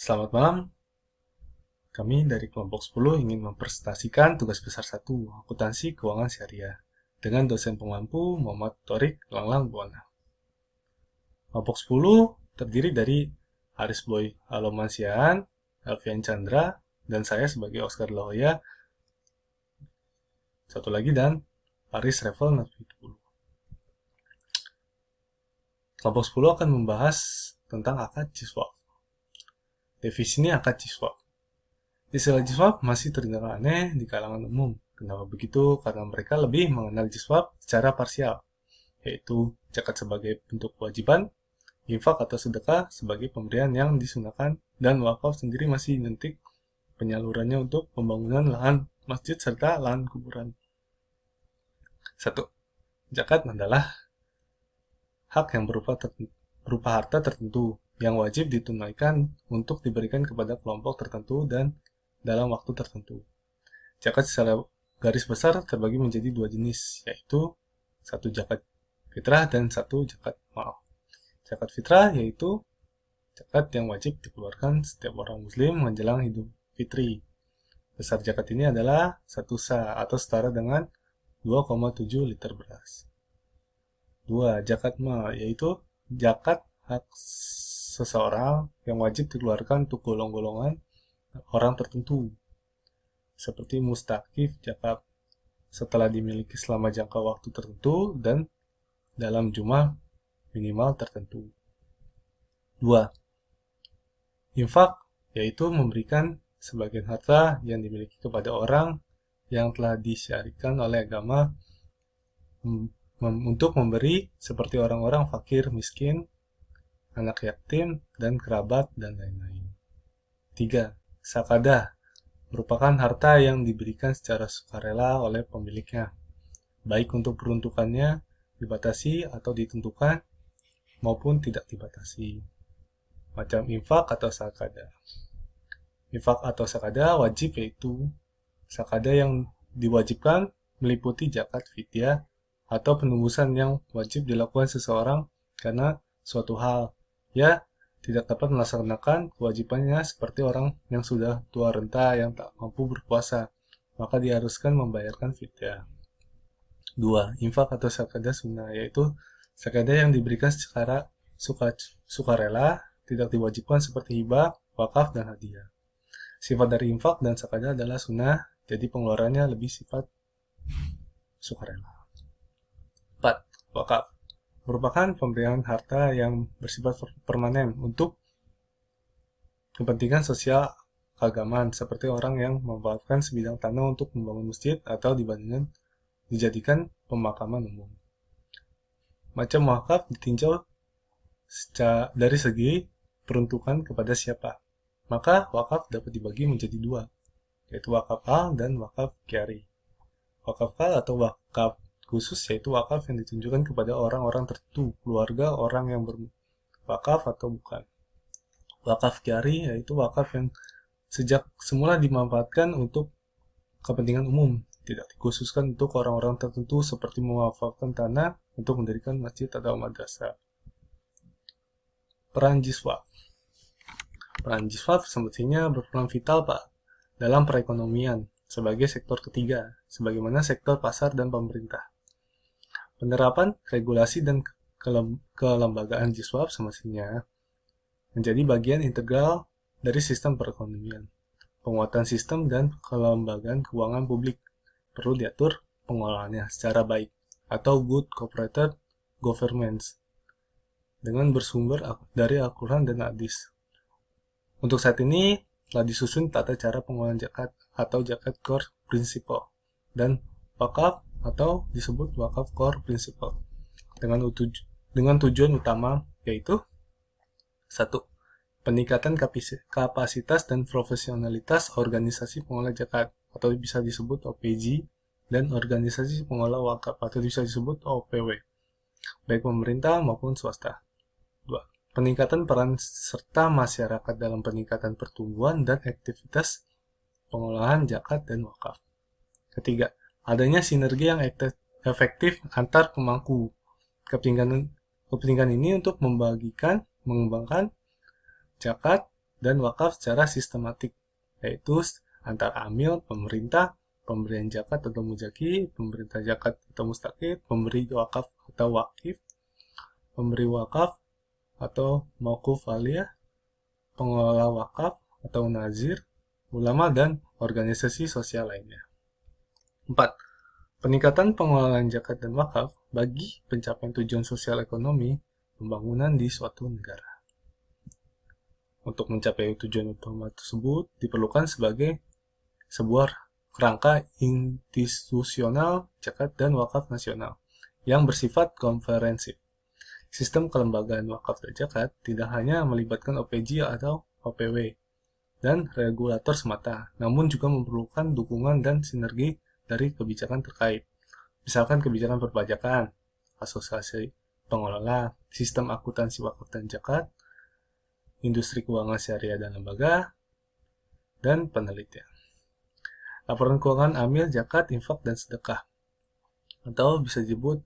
Selamat malam, kami dari kelompok 10 ingin mempresentasikan tugas besar 1, akuntansi keuangan syariah, dengan dosen pengampu Muhammad Thorik Langlang Buana. Kelompok 10 terdiri dari Haris Boy Alomansiaan, Alfian Chandra, dan saya sebagai Oscar Lahoya, satu lagi, dan Haris Revel Nafidul. Kelompok 10 akan membahas tentang akad jiswaf. Definisi akad jiswaf. Istilah jiswaf masih terdengar aneh di kalangan umum. Kenapa begitu? Karena mereka lebih mengenal jiswaf secara parsial, yaitu zakat sebagai bentuk kewajiban, infak atau sedekah sebagai pemberian yang disunahkan, dan wakaf sendiri masih identik penyalurannya untuk pembangunan lahan masjid serta lahan kuburan. 1. Zakat adalah hak yang berupa harta tertentu yang wajib ditunaikan untuk diberikan kepada kelompok tertentu dan dalam waktu tertentu. Zakat secara garis besar terbagi menjadi dua jenis, yaitu satu zakat fitrah dan satu zakat mal. Zakat fitrah yaitu zakat yang wajib dikeluarkan setiap orang muslim menjelang Idul Fitri. Besar zakat ini adalah 1 sa atau setara dengan 2,7 liter beras. 2. Zakat mal yaitu zakat hak seseorang yang wajib dikeluarkan untuk golongan orang tertentu, seperti mustakif zakat setelah dimiliki selama jangka waktu tertentu dan dalam jumlah minimal tertentu. 2. Infak yaitu memberikan sebagian harta yang dimiliki kepada orang yang telah disyariatkan oleh agama untuk memberi seperti orang-orang fakir, miskin, anak yatim, dan kerabat, dan lain-lain. 3. Sakadah merupakan harta yang diberikan secara sukarela oleh pemiliknya, baik untuk peruntukannya dibatasi atau ditentukan, maupun tidak dibatasi. Macam infak atau sakadah. Infak atau sakadah wajib yaitu sakadah yang diwajibkan meliputi zakat fidyah atau penebusan yang wajib dilakukan seseorang karena suatu hal, ya tidak dapat melaksanakan kewajibannya seperti orang yang sudah tua renta yang tak mampu berpuasa, maka diharuskan membayarkan fidyah. 2. Infak atau sakadah sunnah, yaitu sakadah yang diberikan secara sukarela, tidak diwajibkan seperti hibah, wakaf, dan hadiah. Sifat dari infak dan sakadah adalah sunnah, jadi pengeluarannya lebih sifat sukarela. 4. Wakaf merupakan pemberian harta yang bersifat permanen untuk kepentingan sosial keagamaan, seperti orang yang memanfaatkan sebidang tanah untuk membangun masjid atau dijadikan pemakaman umum. Macam wakaf ditinjau dari segi peruntukan kepada siapa. Maka wakaf dapat dibagi menjadi dua, yaitu wakaf al dan wakaf kiari. Wakaf al atau wakaf khusus yaitu wakaf yang ditunjukkan kepada orang-orang tertentu, keluarga orang yang berwakaf atau bukan. Wakaf kiari yaitu wakaf yang sejak semula dimanfaatkan untuk kepentingan umum, tidak dikhususkan untuk orang-orang tertentu seperti mewakafkan tanah untuk mendirikan masjid atau madrasah. Peran jiswaf. Peran jiswaf semestinya berperan vital Pak dalam perekonomian sebagai sektor ketiga, sebagaimana sektor pasar dan pemerintah. Penerapan, regulasi, dan kelembagaan jiswaf semestinya menjadi bagian integral dari sistem perekonomian. Penguatan sistem dan kelembagaan keuangan publik perlu diatur pengelolaannya secara baik atau good corporate governance dengan bersumber dari Al-Quran dan Hadis. Untuk saat ini telah disusun tata cara pengelolaan zakat atau zakat core principle dan wakaf atau disebut wakaf core principle dengan tujuan utama yaitu 1. Peningkatan kapasitas dan profesionalitas organisasi pengelola zakat atau bisa disebut OPJ dan organisasi pengelola wakaf atau bisa disebut OPW, baik pemerintah maupun swasta. 2. Peningkatan peran serta masyarakat dalam peningkatan pertumbuhan dan aktivitas pengolahan zakat dan wakaf. 3. Adanya sinergi yang efektif antar pemangku kepentingan ini untuk mengembangkan zakat dan wakaf secara sistematik, yaitu antara amil, pemerintah, pemberian zakat atau muzaki, pemerintah zakat atau mustaqid, pemberi wakaf atau wakif, pemberi wakaf atau mauquf aliyah, pengelola wakaf atau nazir, ulama, dan organisasi sosial lainnya. 4. Peningkatan pengelolaan zakat dan wakaf bagi pencapaian tujuan sosial ekonomi pembangunan di suatu negara. Untuk mencapai tujuan utama tersebut diperlukan sebagai sebuah kerangka institusional zakat dan wakaf nasional yang bersifat komprehensif. Sistem kelembagaan wakaf dan zakat tidak hanya melibatkan OPJ atau OPW dan regulator semata, namun juga memerlukan dukungan dan sinergi dari kebijakan terkait. Misalkan kebijakan perpajakan, asosiasi pengelola, sistem akuntansi wakaf dan zakat, industri keuangan syariah dan lembaga, dan penelitian. Laporan keuangan amil, zakat, infak, dan sedekah, atau bisa disebut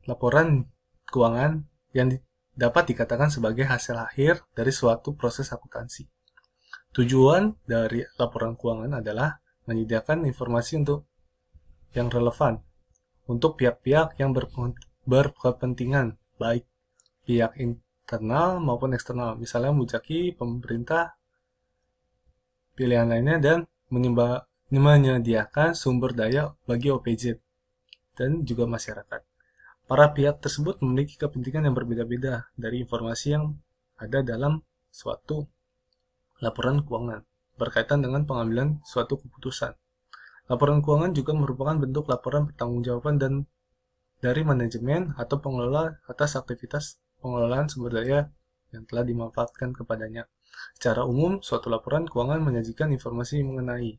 laporan keuangan yang dapat dikatakan sebagai hasil akhir dari suatu proses akuntansi. Tujuan dari laporan keuangan adalah menyediakan informasi yang relevan untuk pihak-pihak yang berkepentingan, baik pihak internal maupun eksternal, misalnya muzaki, pemerintah, pilihan lainnya, dan menyediakan sumber daya bagi OPJ dan juga masyarakat. Para pihak tersebut memiliki kepentingan yang berbeda-beda dari informasi yang ada dalam suatu laporan keuangan berkaitan dengan pengambilan suatu keputusan. Laporan keuangan juga merupakan bentuk laporan pertanggungjawaban dari manajemen atau pengelola atas aktivitas pengelolaan sumber daya yang telah dimanfaatkan kepadanya. Secara umum, suatu laporan keuangan menyajikan informasi mengenai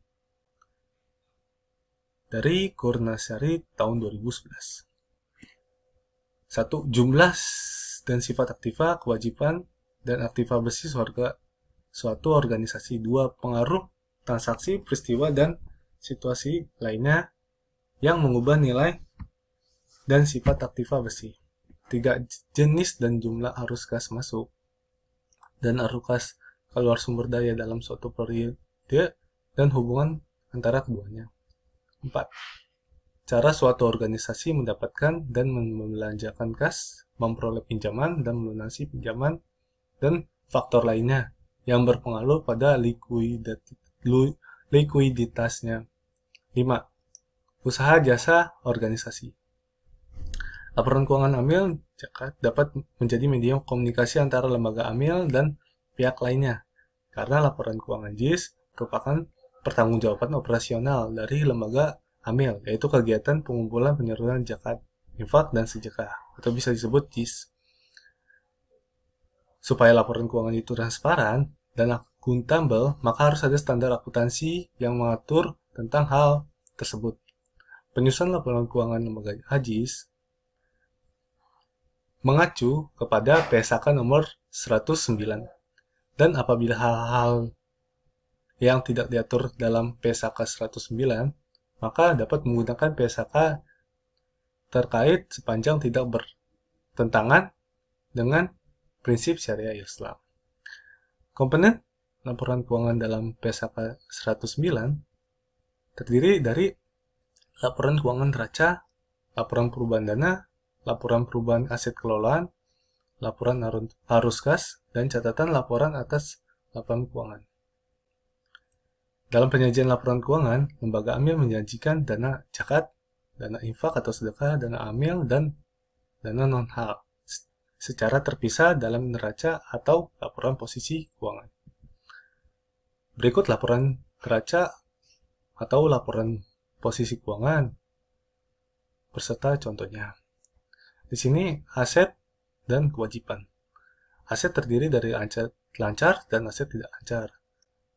dari Kurnasari tahun 2011. 1. Jumlah dan sifat aktiva, kewajiban, dan aktiva besi suatu organisasi. 2. Pengaruh, transaksi, peristiwa, dan situasi lainnya yang mengubah nilai dan sifat aktiva besi. 3. Jenis dan jumlah arus gas masuk dan arus gas keluar sumber daya dalam suatu periode dan hubungan antara keduanya. 4. Cara suatu organisasi mendapatkan dan membelanjakan kas, memperoleh pinjaman dan melunasi pinjaman, dan faktor lainnya yang berpengaruh pada likuiditasnya. 5. Usaha jasa organisasi. Laporan keuangan amil zakat dapat menjadi medium komunikasi antara lembaga amil dan pihak lainnya, karena laporan keuangan JIS merupakan pertanggungjawaban operasional dari lembaga amil, yaitu kegiatan pengumpulan penyaluran zakat, infak, dan sedekah, atau bisa disebut JIS. Supaya laporan keuangan itu transparan dan akuntabel, maka harus ada standar akuntansi yang mengatur tentang hal tersebut. Penyusunan laporan keuangan lembaga JIS mengacu kepada PSAK nomor 109. Dan apabila hal-hal yang tidak diatur dalam PSAK 109, maka dapat menggunakan PSAK terkait sepanjang tidak bertentangan dengan prinsip syariah Islam. Komponen laporan keuangan dalam PSAK 109 terdiri dari laporan keuangan neraca, laporan perubahan dana, laporan perubahan aset kelolaan, laporan arus kas, dan catatan laporan atas laporan keuangan. Dalam penyajian laporan keuangan, lembaga amil menyajikan dana zakat, dana infak atau sedekah, dana amil, dan dana non-hal secara terpisah dalam neraca atau laporan posisi keuangan. Berikut laporan neraca atau laporan posisi keuangan beserta contohnya. Di sini aset dan kewajiban. Aset terdiri dari aset lancar dan aset tidak lancar.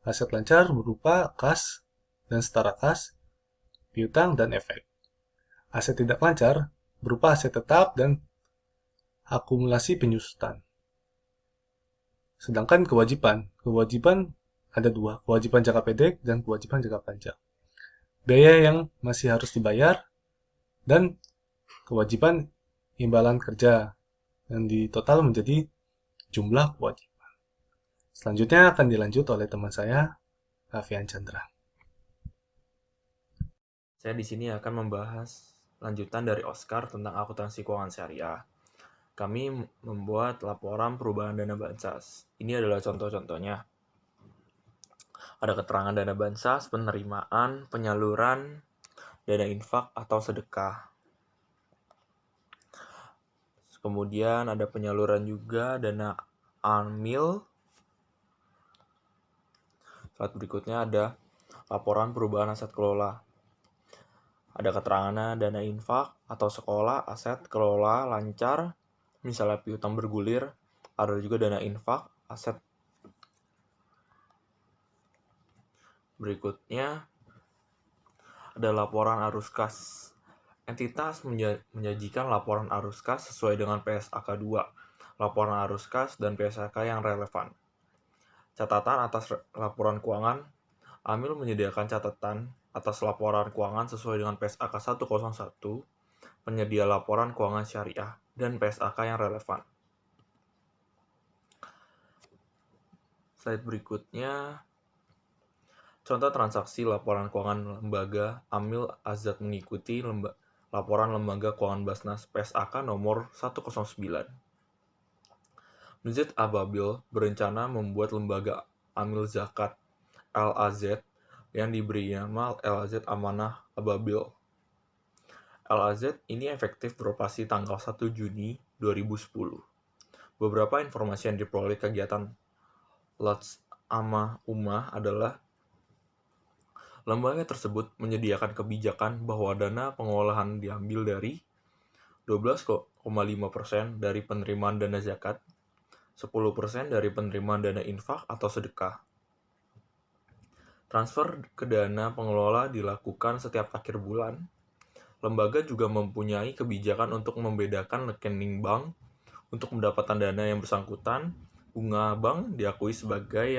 Aset lancar berupa kas dan setara kas, piutang, dan efek. Aset tidak lancar berupa aset tetap dan akumulasi penyusutan. Sedangkan kewajiban ada dua, kewajiban jangka pendek dan kewajiban jangka panjang. Biaya yang masih harus dibayar dan kewajiban imbalan kerja yang ditotal menjadi jumlah kewajiban. Selanjutnya akan dilanjut oleh teman saya, Alfian Chandra. Saya di sini akan membahas lanjutan dari Oscar tentang akuntansi keuangan syariah. Kami membuat laporan perubahan dana bansos. Ini adalah contoh-contohnya. Ada keterangan dana bansos, penerimaan, penyaluran, dana infak atau sedekah. Kemudian ada penyaluran juga dana amil. Saat berikutnya ada laporan perubahan aset kelola. Ada keterangannya dana infak atau sekolah, aset kelola lancar, misalnya piutang bergulir. Ada juga dana infak, aset. Berikutnya ada laporan arus kas. Entitas menyajikan laporan arus kas sesuai dengan PSAK 2, laporan arus kas dan PSAK yang relevan. Catatan atas laporan keuangan. Amil menyediakan catatan atas laporan keuangan sesuai dengan PSAK 101, penyedia laporan keuangan syariah, dan PSAK yang relevan. Slide berikutnya, contoh transaksi laporan keuangan lembaga Amil Azad mengikuti laporan lembaga keuangan Basnas PSAK nomor 109. Masjid Ababil berencana membuat lembaga Amil Zakat LAZ yang diberi nama LAZ Amanah Ababil. LAZ ini efektif beroperasi tanggal 1 Juni 2010. Beberapa informasi yang diperoleh kegiatan Lats Amah Ummah adalah lembaga tersebut menyediakan kebijakan bahwa dana pengolahan diambil dari 12,5% dari penerimaan dana zakat, 10% dari penerimaan dana infak atau sedekah. Transfer ke dana pengelola dilakukan setiap akhir bulan. Lembaga juga mempunyai kebijakan untuk membedakan rekening bank untuk mendapatkan dana yang bersangkutan. Bunga bank diakui sebagai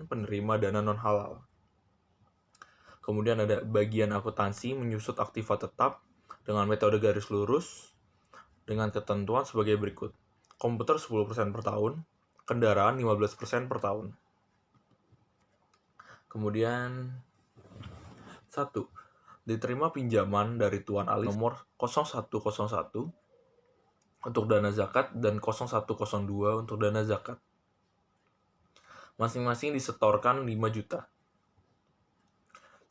penerima dana non-halal. Kemudian ada bagian akuntansi menyusut aktiva tetap dengan metode garis lurus dengan ketentuan sebagai berikut. Komputer 10% per tahun, kendaraan 15% per tahun. Kemudian 1. Diterima pinjaman dari Tuan Ali nomor 0101 untuk dana zakat dan 0102 untuk dana zakat. Masing-masing disetorkan 5 juta.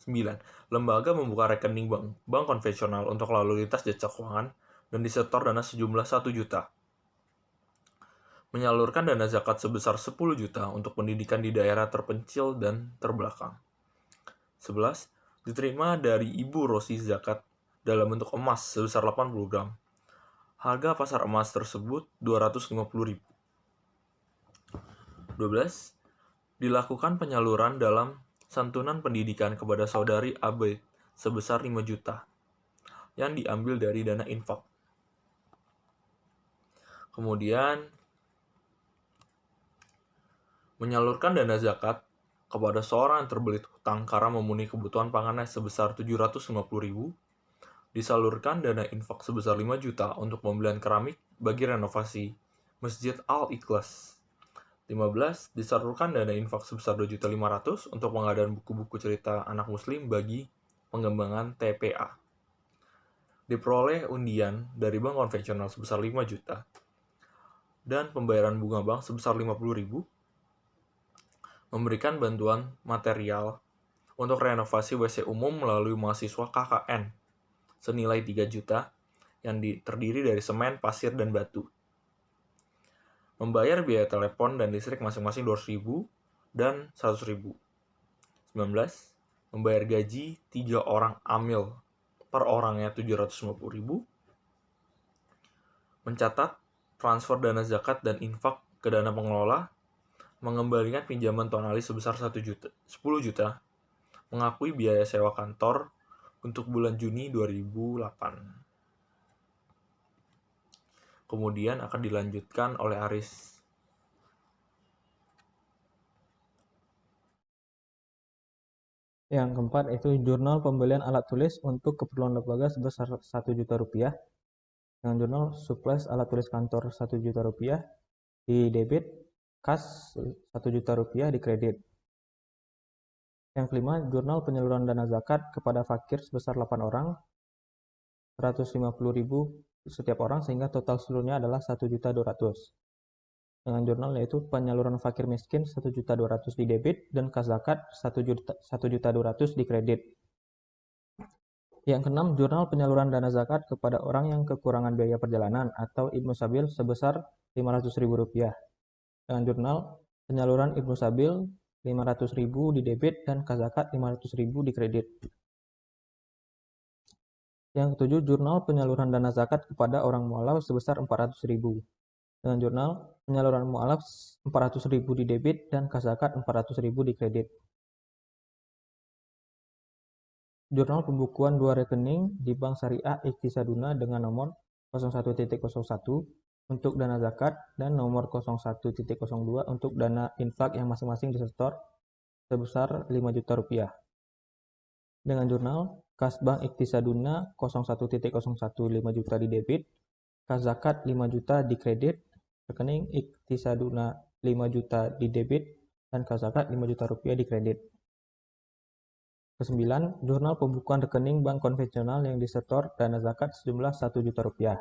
9. Lembaga membuka rekening bank konvensional untuk lalu lintas jasa keuangan dan disetor dana sejumlah 1 juta. Menyalurkan dana zakat sebesar 10 juta untuk pendidikan di daerah terpencil dan terbelakang. 11. Diterima dari Ibu Rosi zakat dalam bentuk emas sebesar 80 gram. Harga pasar emas tersebut 250.000. 12. Dilakukan penyaluran dalam santunan pendidikan kepada saudari Abe sebesar 5 juta yang diambil dari dana infak. Kemudian menyalurkan dana zakat kepada seorang yang terbelit hutang karena memenuhi kebutuhan pangannya sebesar 750.000, disalurkan dana infak sebesar 5 juta untuk pembelian keramik bagi renovasi Masjid Al-Ikhlas. 15. Disalurkan dana infak sebesar 2.500.000 untuk pengadaan buku-buku cerita anak muslim bagi pengembangan TPA. Diperoleh undian dari bank konvensional sebesar 5 juta dan pembayaran bunga bank sebesar 50.000. Memberikan bantuan material untuk renovasi WC umum melalui mahasiswa KKN senilai 3 juta yang terdiri dari semen, pasir, dan batu. Membayar biaya telepon dan listrik masing-masing 200.000 dan 100.000. 19. Membayar gaji 3 orang amil per orangnya 750.000. Mencatat transfer dana zakat dan infak ke dana pengelola. Mengembalikan pinjaman Tuan Ali sebesar 10 juta. Mengakui biaya sewa kantor untuk bulan Juni 2008. Kemudian akan dilanjutkan oleh Aris. Yang keempat itu jurnal pembelian alat tulis untuk keperluan lembaga sebesar 1 juta rupiah. Dengan jurnal supplies alat tulis kantor 1 juta rupiah di debit kas 1 juta rupiah di kredit. Yang kelima, jurnal penyaluran dana zakat kepada fakir sebesar 8 orang, 150.000 setiap orang, sehingga total seluruhnya adalah 1.200.000. Dengan jurnal yaitu penyaluran fakir miskin 1.200.000 di debit dan kas zakat 1.200.000 di kredit. Yang keenam, jurnal penyaluran dana zakat kepada orang yang kekurangan biaya perjalanan atau Ibnu Sabil sebesar Rp500.000. Dengan jurnal penyaluran Ibnu Sabil 500.000 di debit dan kas zakat 500.000 di kredit. Yang ketujuh, jurnal penyaluran dana zakat kepada orang mualaf sebesar 400.000. Dengan jurnal penyaluran mualaf 400.000 di debit dan kas zakat 400.000 di kredit. Jurnal pembukuan 2 rekening di Bank Syariah Iqtisaduna dengan nomor 01.01 untuk dana zakat dan nomor 01.02 untuk dana infak yang masing-masing disetor sebesar 5 juta rupiah. Dengan jurnal kas Bank Iqtisaduna 01.01 5 juta di debit, kas zakat 5 juta di kredit, rekening Iqtisaduna 5 juta di debit, dan kas zakat 5 juta rupiah di kredit. Kesembilan, jurnal pembukuan rekening bank konvensional yang disetor dana zakat sejumlah 1 juta rupiah.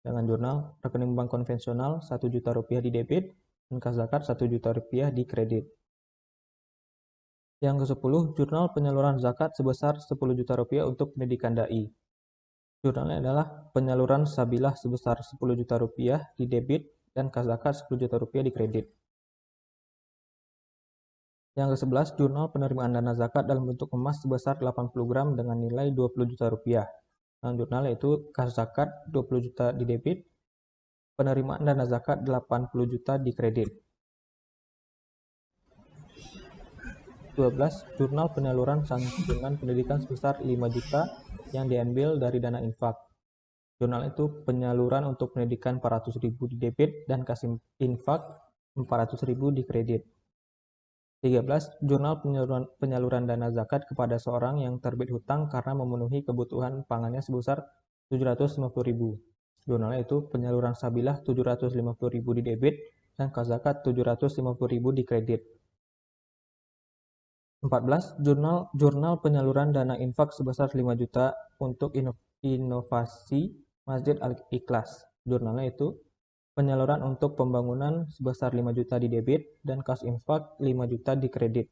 Dengan jurnal rekening bank konvensional 1 juta rupiah di debit dan kas zakat 1 juta rupiah di kredit. Yang ke-10, jurnal penyaluran zakat sebesar 10 juta rupiah untuk pendidikan dai. Jurnalnya adalah penyaluran sabilah sebesar 10 juta rupiah di debit dan kas zakat 10 juta rupiah di kredit. Yang ke-11, jurnal penerimaan dana zakat dalam bentuk emas sebesar 80 gram dengan nilai 20 juta rupiah. Nah, jurnal yaitu kas zakat 20 juta di debit, penerimaan dana zakat 80 juta di kredit. 12, jurnal penyaluran santunan pendidikan sebesar 5 juta yang diambil dari dana infak. Jurnal itu penyaluran untuk pendidikan 400.000 di debit dan kas infak 400.000 di kredit. 13. Jurnal penyaluran dana zakat kepada seorang yang terbit hutang karena memenuhi kebutuhan pangannya sebesar 750.000. Jurnalnya itu penyaluran sabilah 750.000 di debit dan kas zakat 750.000 di kredit. 14. Jurnal penyaluran dana infak sebesar 5 juta untuk inovasi Masjid Al-Ikhlas. Jurnalnya itu penyaluran untuk pembangunan sebesar 5 juta di debit dan kas infak 5 juta di kredit.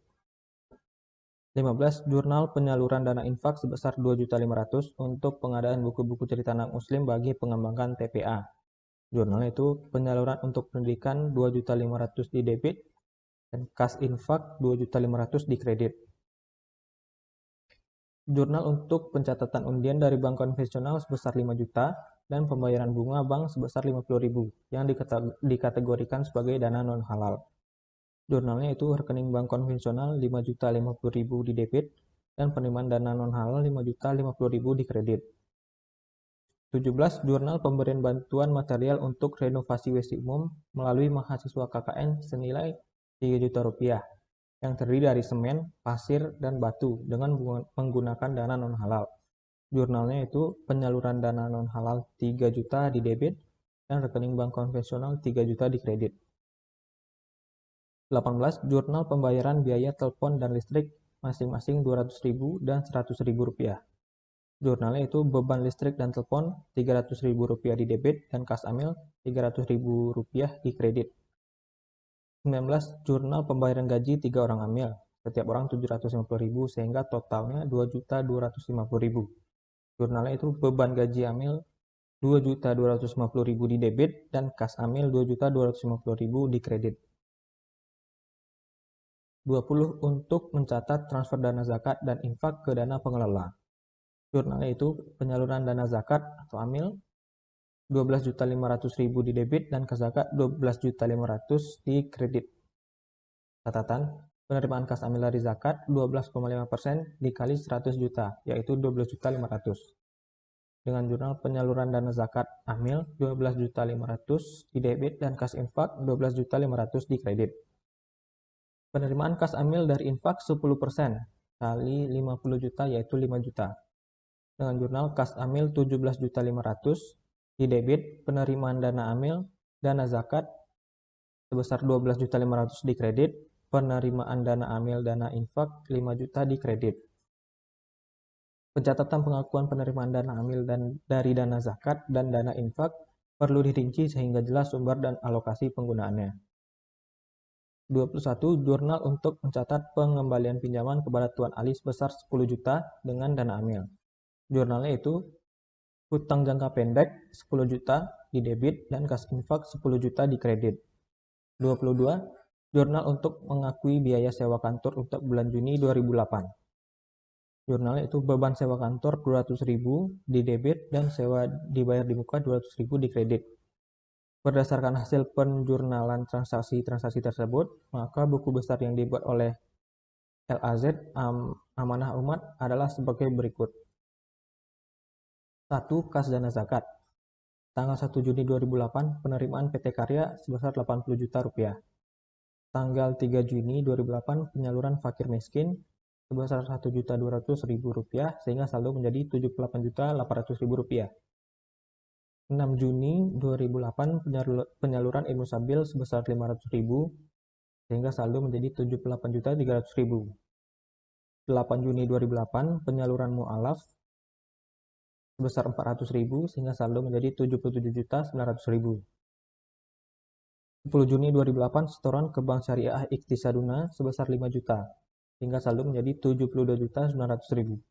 15. Jurnal penyaluran dana infak sebesar 2.500.000 untuk pengadaan buku-buku cerita anak muslim bagi pengembangan TPA. Jurnalnya itu penyaluran untuk pendidikan 2.500.000 di debit dan kas infak 2.500.000 di kredit. Jurnal untuk pencatatan undian dari bank konvensional sebesar 5 juta dan pembayaran bunga bank sebesar 50.000 yang dikategorikan sebagai dana non halal. Jurnalnya itu rekening bank konvensional 5.050.000 di debit dan penerimaan dana non halal 5.050.000 di kredit. 17. Jurnal pemberian bantuan material untuk renovasi WC umum melalui mahasiswa KKN senilai 3 juta rupiah yang terdiri dari semen, pasir, dan batu dengan menggunakan dana non halal. Jurnalnya itu penyaluran dana non halal 3 juta di debit dan rekening bank konvensional 3 juta di kredit. 18. Jurnal pembayaran biaya telepon dan listrik masing-masing 200.000 dan 100.000 rupiah. Jurnalnya itu beban listrik dan telepon 300.000 rupiah di debit dan kas amil 300.000 rupiah di kredit. 19. Jurnal pembayaran gaji 3 orang amil, setiap orang 750.000 sehingga totalnya 2.250.000. Jurnalnya itu beban gaji amil 2.250.000 di debit dan kas amil 2.250.000 di kredit. 20. Untuk mencatat transfer dana zakat dan infak ke dana pengelola. Jurnalnya itu penyaluran dana zakat atau amil 12.500.000 di debit dan kas zakat 12.500.000 di kredit. Catatan, penerimaan kas amil dari zakat 12,5% dikali 100 juta, yaitu 12.500.000. Dengan jurnal penyaluran dana zakat amil 12.500.000 di debit dan kas infak 12.500.000 di kredit. Penerimaan kas amil dari infak 10% kali 50 juta yaitu 5 juta. Dengan jurnal kas amil 17.500.000 di debit, penerimaan dana amil, dana zakat sebesar 12.500.000 di kredit, penerimaan dana amil dana infak 5 juta di kredit. Pencatatan pengakuan penerimaan dana amil dan dari dana zakat dan dana infak perlu dirinci sehingga jelas sumber dan alokasi penggunaannya. 21. Jurnal untuk mencatat pengembalian pinjaman kepada Tuan Ali sebesar 10 juta dengan dana amil. Jurnalnya itu hutang jangka pendek 10 juta di debit dan kas infak 10 juta di kredit. 22. Jurnal untuk mengakui biaya sewa kantor untuk bulan Juni 2008. Jurnalnya itu beban sewa kantor 200.000 di debit dan sewa dibayar di muka 200.000 di kredit. Berdasarkan hasil penjurnalan transaksi-transaksi tersebut, maka buku besar yang dibuat oleh LAZ Amanah Umat adalah sebagai berikut. 1. Kas dana zakat. Tanggal 1 Juni 2008, penerimaan PT Karya sebesar 80 juta rupiah. Tanggal 3 Juni 2008, penyaluran fakir miskin sebesar Rp1.200.000 sehingga saldo menjadi Rp78.800.000. 6 Juni 2008 penyaluran ilmu sabil sebesar Rp500.000 sehingga saldo menjadi Rp78.300.000. 8 Juni 2008 penyaluran mu'alaf sebesar Rp400.000 sehingga saldo menjadi Rp77.900.000. 10 Juni 2008 setoran ke Bank Syariah Iqtisaduna sebesar 5 juta hingga saldo menjadi Rp72.900.000.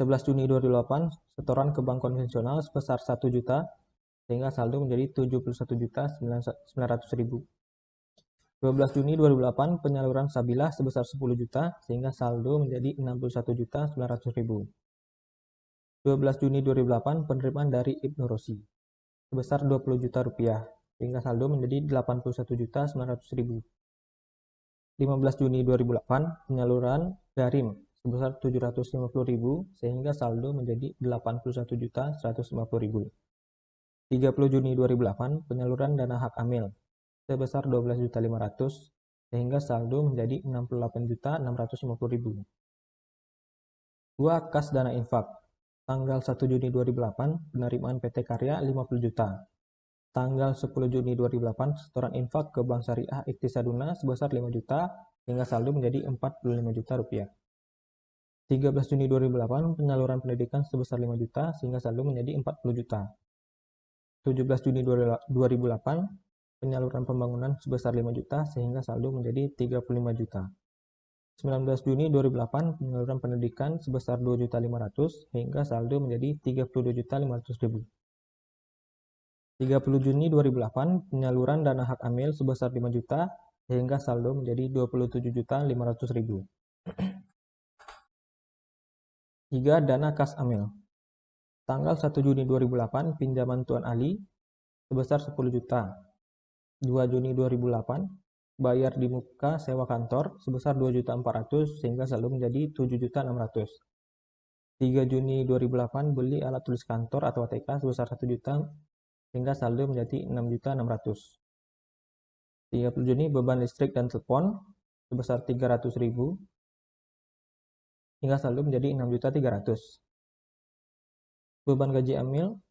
11 Juni 2008 setoran ke bank konvensional sebesar 1 juta sehingga saldo menjadi Rp71.900.000. 12 Juni 2008 penyaluran Sabilah sebesar 10 juta sehingga saldo menjadi Rp61.900.000. 12 Juni 2008 penerimaan dari Ibnu Rosi sebesar Rp20 juta sehingga saldo menjadi Rp81.900.000. 15 Juni 2008 penyaluran Garim sebesar Rp750.000 sehingga saldo menjadi Rp81.150.000. 30 Juni 2008 penyaluran dana hak amil sebesar Rp12.500.000 sehingga saldo menjadi Rp68.650.000. 2. Kas dana infak. Tanggal 1 Juni 2008 penerimaan PT Karya 50 juta. Tanggal 10 Juni 2008 setoran infak ke Bank Syariah Iqtisaduna sebesar 5 juta hingga saldo menjadi Rp45 juta. 13 Juni 2008 penyaluran pendidikan sebesar 5 juta sehingga saldo menjadi Rp40 juta. 17 Juni 2008 penyaluran pembangunan sebesar 5 juta sehingga saldo menjadi Rp35 juta. 19 Juni 2008 penyaluran pendidikan sebesar Rp2.500.000 hingga saldo menjadi Rp32.500.000. 30 Juni 2008 penyaluran dana hak amil sebesar 5 juta sehingga saldo menjadi Rp27.500.000. 3. Dana kas amil. Tanggal 1 Juni 2008 pinjaman Tuan Ali sebesar 10 juta. 2 Juni 2008 bayar di muka sewa kantor sebesar Rp2.400.000 sehingga saldo menjadi Rp7.600.000. 3 Juni 2008 beli alat tulis kantor atau ATK sebesar 1 juta sehingga saldo menjadi Rp6.600.000. 30 Juni beban listrik dan telepon sebesar Rp300.000 hingga saldo menjadi Rp6.300.000. Beban gaji amil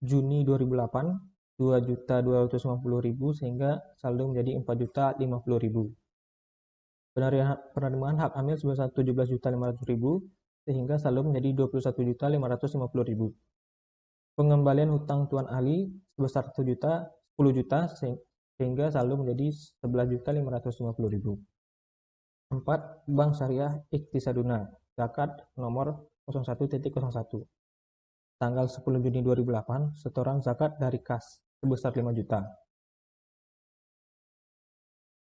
Juni 2008 Rp2.250.000 sehingga saldo menjadi Rp4.050.000. Penerimaan hak amil sebesar Rp17.500.000 sehingga saldo menjadi Rp21.550.000. Pengembalian hutang Tuan Ali sebesar 10 juta sehingga saldo menjadi Rp11.550.000. 4. Bank Syariah Iqtisaduna Zakat nomor 01.01. Tanggal 10 Juni 2008 setoran zakat dari kas sebesar 5 juta.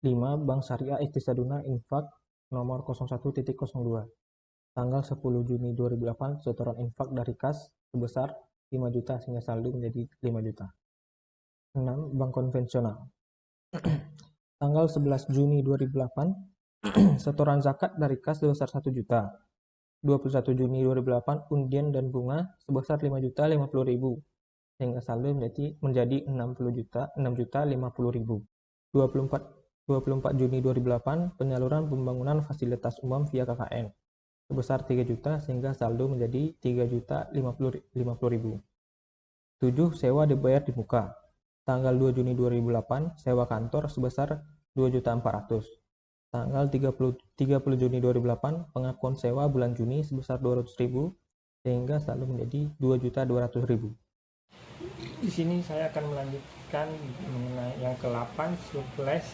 5. Bank Syariah Iqtisaduna Infak nomor 01.02. Tanggal 10 Juni 2008 setoran infak dari kas sebesar 5 juta sehingga saldo menjadi 5 juta. 6. Bank konvensional. Tanggal 11 Juni 2008 setoran zakat dari kas sebesar 1 juta. 21 Juni 2008 undian dan bunga sebesar Rp5.050.000 sehingga saldo menjadi Rp6.050.000. 24 Juni 2008 penyaluran pembangunan fasilitas umum via KKN sebesar 3 juta sehingga saldo menjadi Rp3.050.000. 7. Sewa dibayar di muka. Tanggal 2 Juni 2008, sewa kantor sebesar 2.400.000. Tanggal 30 Juni 2008, pengakuan sewa bulan Juni sebesar 200.000 sehingga selalu menjadi 2.200.000. Di sini saya akan melanjutkan mengenai yang ke-8, surplus.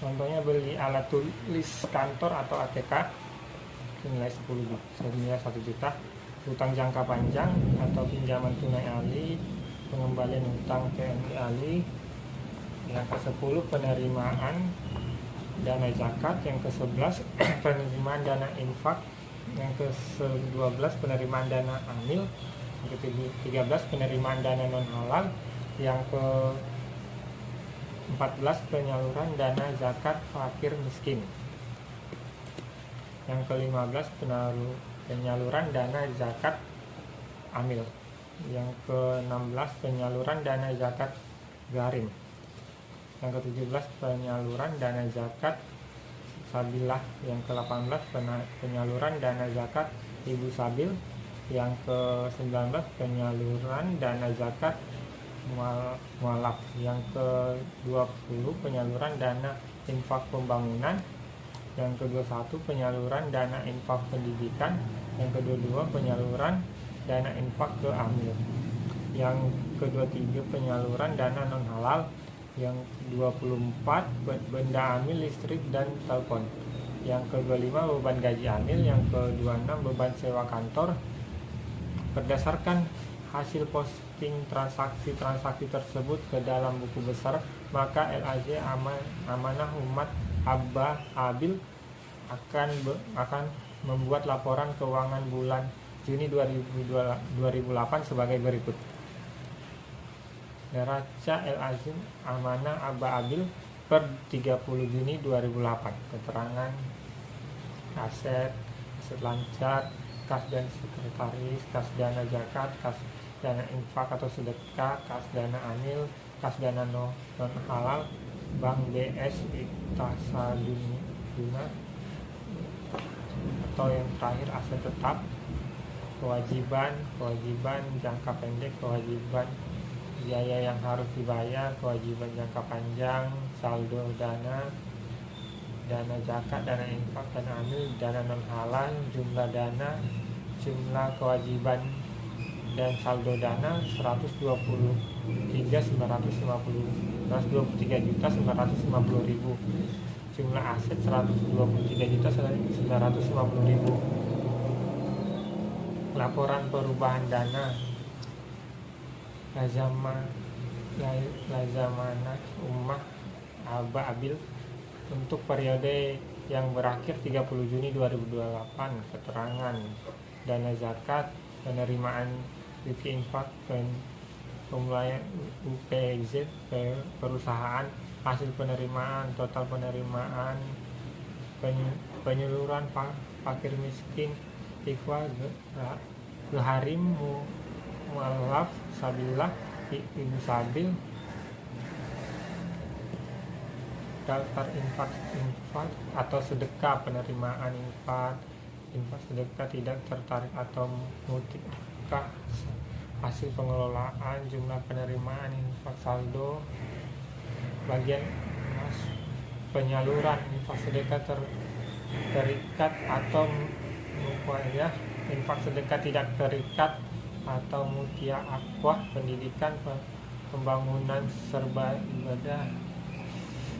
Contohnya beli alat tulis kantor atau ATK senilai 1 juta, utang jangka panjang atau pinjaman tunai ahli, pengembalian utang TNI ahli. Yang ke-10 penerimaan dana zakat. Yang ke-11 penerimaan dana infak. Yang ke-12 penerimaan dana amil. Yang ke-13 penerimaan dana non halal. Yang ke-14 penyaluran dana zakat fakir miskin. Yang ke-15 penyaluran dana zakat amil. Yang ke-16 penyaluran dana zakat garim. Yang ke-17 penyaluran dana zakat sabilah. Yang ke-18 penyaluran dana zakat ibu sabil. Yang ke-19 penyaluran dana zakat mualaf. Yang ke-20 penyaluran dana infak pembangunan. Yang ke-21 penyaluran dana infak pendidikan. Yang ke-22 penyaluran dana infak ke amil. Yang ke-23 penyaluran dana non halal. Yang ke-24 benda amil listrik dan telepon. Yang ke-25 beban gaji amil. Yang ke-26 beban sewa kantor. Berdasarkan hasil posting transaksi tersebut ke dalam buku besar, maka LAJ Amanah Umat Abba Abil akan membuat laporan keuangan bulan Juni 2008 sebagai berikut. Neraca LAJ Amanah Abba Abil per 30 Juni 2008. Keterangan aset lancar, kas dan sekretaris, kas dana zakat, kas dana infak atau sedekah, kas dana amil, kas dana non halal, Bank BS Iktasaduna, atau yang terakhir aset tetap, kewajiban jangka pendek, kewajiban biaya yang harus dibayar, kewajiban jangka panjang, saldo dana zakat, dana infak, dana amil, dana non halal, jumlah dana, jumlah kewajiban dan saldo dana 123.950.000, jumlah aset 123.950.000. Laporan perubahan dana Lazamanah Ummah Abba Abil untuk periode yang berakhir 30 Juni 2028. Keterangan dana zakat, penerimaan bukti infak, pemulayan UPZ perusahaan, hasil penerimaan, total penerimaan, penyaluran fakir miskin, ikhwa geharim mualaf sabilah ibu sabil, daftar infak atau sedekah, penerimaan infak sedekah tidak tertarik atau mutikah, hasil pengelolaan, jumlah penerimaan infak, saldo bagian penyaluran infak sedekah terikat atau muqayyah, infak sedekah tidak terikat atau mutia akwah, pendidikan, pembangunan serba ibadah.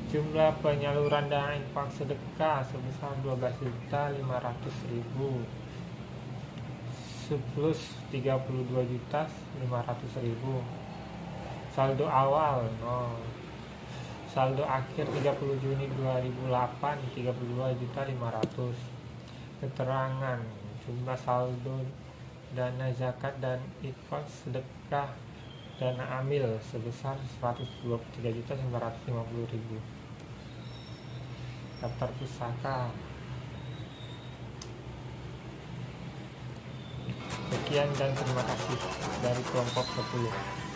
Jumlah penyaluran dana infak sedekah sebesar 12.500.000, surplus 32.500.000, saldo awal 0, saldo akhir 30 Juni 2008 32.500.000. Keterangan jumlah saldo dana zakat dan infak sedekah dana amil sebesar 123.950.000. Daftar pusaka. Sekian dan terima kasih dari kelompok 10.